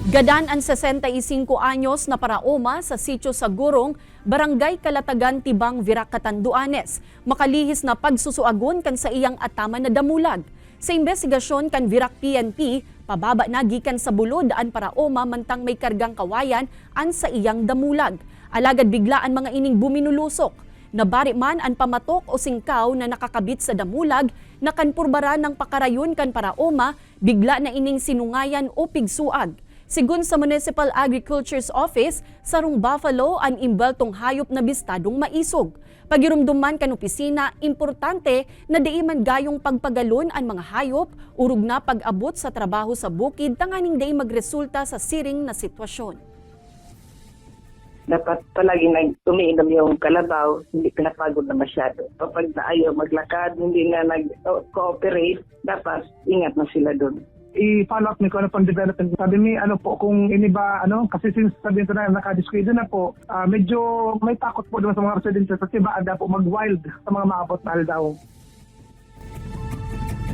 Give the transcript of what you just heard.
Gadan ang 65 anyos na paraoma sa sitio sa Gurong, Barangay Kalatagan, Tibang, Virac, Catanduanes. Makalihis na pagsusuagon kan sa iyang ataman na damulag. Sa investigasyon kan Virac PNP, pababa na gikan sa bulod ang paraoma mantang may kargang kawayan an sa iyang damulag. Alagad biglaan mga ining buminulusok. Nabari man ang pamatok o singkaw na nakakabit sa damulag na kanpurbara ng pakarayon kan paraoma, bigla na ining sinungayan o pigsuag. Sigun sa Municipal Agriculture's Office, sarong buffalo ang imbeltong hayop na bistadong maisog. Pagirumduman kan opisina, importante na di man gayong pagpagalon ang mga hayop, urog na pag-abot sa trabaho sa bukid, tanganing di magresulta sa siring na sitwasyon. Dapat palagi umiinom yung kalabaw, hindi pinapagod na masyado. Kapag na ayaw maglakad, hindi na nag-cooperate, dapat ingat na sila doon. I-follow up ni kung ano pang development. Sabi ni kung ini ba kasi since sabihin ko na nakadiskwida na po, medyo may takot po doon sa mga residents kasi ba po mag-wild sa mga maabot na daw.